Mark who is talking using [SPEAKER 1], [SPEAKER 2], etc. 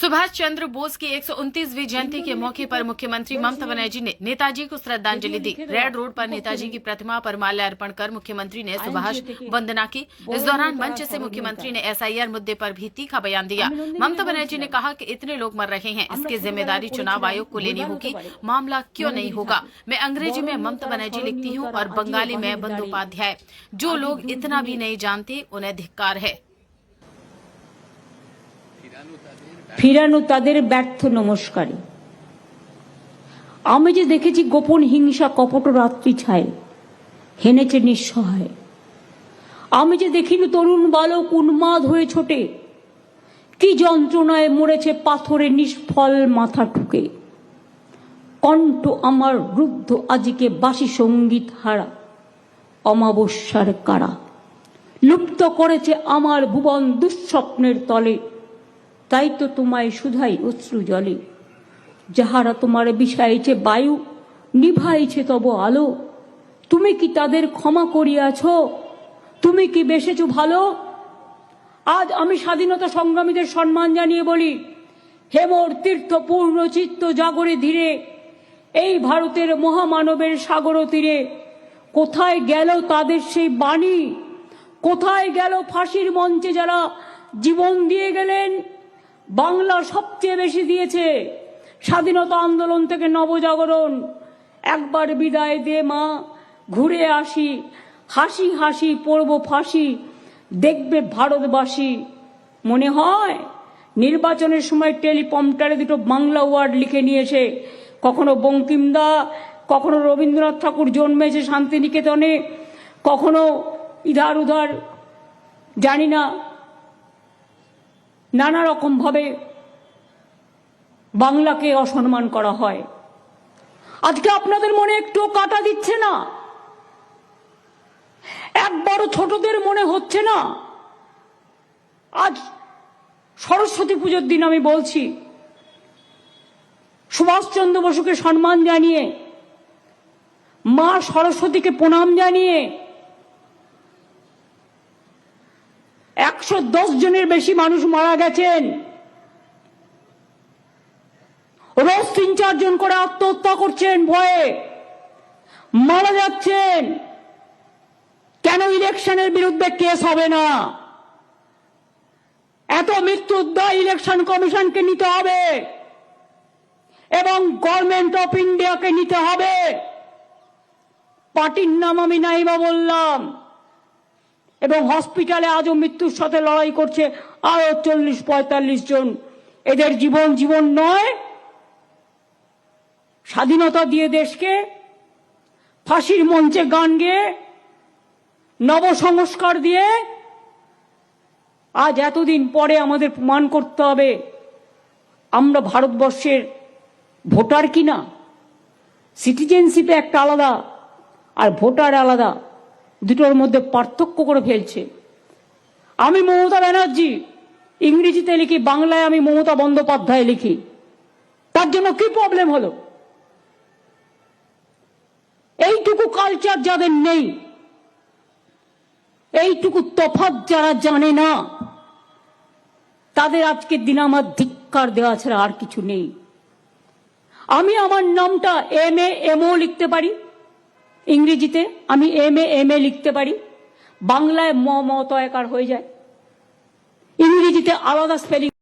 [SPEAKER 1] सुभाष चंद्र बोस की 129वीं जयंती के मौके पर मुख्यमंत्री ममता बनर्जी ने नेताजी को श्रद्धांजलि दी। रेड रोड पर नेताजी की प्रतिमा पर माल्यार्पण कर मुख्यमंत्री ने सुभाष वंदना की। इस दौरान मंच से मुख्यमंत्री ने एसआईआर मुद्दे पर भी तीखा बयान दिया। ममता बनर्जी ने कहा कि इतने लोग मर रहे हैं, इसकी जिम्मेदारी चुनाव आयोग को लेनी होगी। मामला क्यों नहीं होगा? मैं अंग्रेजी में ममता बनर्जी लिखती हूँ और बंगाली में बंदोपाध्याय। जो लोग इतना भी नहीं जानते उन्हें धिक्कार है।
[SPEAKER 2] ফিরানো তাদের ব্যর্থ নমস্কারে। আমি যে দেখেছি গোপন হিংসা কপট রাত্রি ছায় হেনেছে নিঃসহায়। আমি যে দেখিনি তরুণ বালক উন্মাদ হয়ে ছোটে, কি যন্ত্রণায় মরেছে পাথরে নিষ্ফল মাথা ঠুকে। কণ্ঠ আমার রুদ্ধ আজিকে বাসি সঙ্গীত হারা অমাবস্যার কারা। লুপ্ত করেছে আমার ভুবন দুঃস্বপ্নের তলে, তাই তো তোমায় শুধাই অশ্রু জলে। যাহারা তোমার বিষাইছে বায়ু, নিভাইছে তব আলো, তুমি কি তাদের ক্ষমা করিয়াছ? তুমি কি বেসেছ ভালো? আজ আমি স্বাধীনতা সংগ্রামীদের সম্মান জানিয়ে বলি, হেমর তীর্থ পূর্ণ চিত্ত জাগরে ধীরে, এই ভারতের মহামানবের সাগর তীরে কোথায় গেল তাদের সেই বাণী? কোথায় গেল ফাঁসির মঞ্চে যারা জীবন দিয়ে গেলেন? বাংলা সবচেয়ে বেশি দিয়েছে স্বাধীনতা আন্দোলন থেকে নবজাগরণ। একবার বিদায় দে মা, ঘুরে আসি, হাসি হাসি পড়ব ফাঁসি, দেখবে ভারতবাসী। মনে হয় নির্বাচনের সময় টেলিপম্পটারে দুটো বাংলা ওয়ার্ড লিখে নিয়েছে, কখনো বঙ্কিমদা, কখনো রবীন্দ্রনাথ ঠাকুর জন্মেছে শান্তিনিকেতনে, কখনো ইধার উধার জানি না, নানা রকম ভাবে বাংলাকে অসম্মান করা হয়। আজকে আপনাদের মনে একটু কাটা দিচ্ছে না? একবারও ছোটদের মনে হচ্ছে না? আজ সরস্বতী পুজোর দিন আমি বলছি, সুভাষচন্দ্র বসুকে সম্মান জানিয়ে, মা সরস্বতীকে প্রণাম জানিয়ে 110 জনের বেশি মানুষ মারা গেছেন। রোজ 3-4 জন করে আত্মহত্যা করছেন, ভয়ে মারা যাচ্ছেন। কেন ইলেকশনের বিরুদ্ধে কেস হবে না? এত মৃত্যুর দায় ইলেকশন কমিশনকে নিতে হবে এবং গভর্নমেন্ট অফ ইন্ডিয়াকে নিতে হবে। পার্টির নাম আমি নাইবা বললাম, এবং হসপিটালে আজও মৃত্যুর সাথে লড়াই করছে আরো 40-45 জন। এদের জীবন জীবন নয়। স্বাধীনতা দিয়ে দেশকে ফাঁসির মঞ্চে গান গেয়ে নবসংস্কার দিয়ে আজ এতদিন পরে আমাদের প্রমাণ করতে হবে আমরা ভারতবর্ষের ভোটার কিনা। সিটিজেনশিপে একটা আলাদা আর ভোটার আলাদা, দুটোর মধ্যে পার্থক্য করে ফেলছে। আমি মমতা ব্যানার্জি ইংরেজিতে লিখি, বাংলায় আমি মমতা বন্দ্যোপাধ্যায় লিখি। তার জন্য কি প্রবলেম হলো? এইটুকু কালচার যাদের নেই, এইটুকু তফাৎ যারা জানে না, তাদের আজকের দিনে আমার ধিক্কার দেওয়া ছাড়া আর কিছু নেই। আমি আমার নামটা MA লিখতে পারি, ইংরেজিতে আমি MA লিখতে পারি, বাংলায় মমতায়কার হয়ে যায়, ইংরেজিতে আলাদা স্পেলিং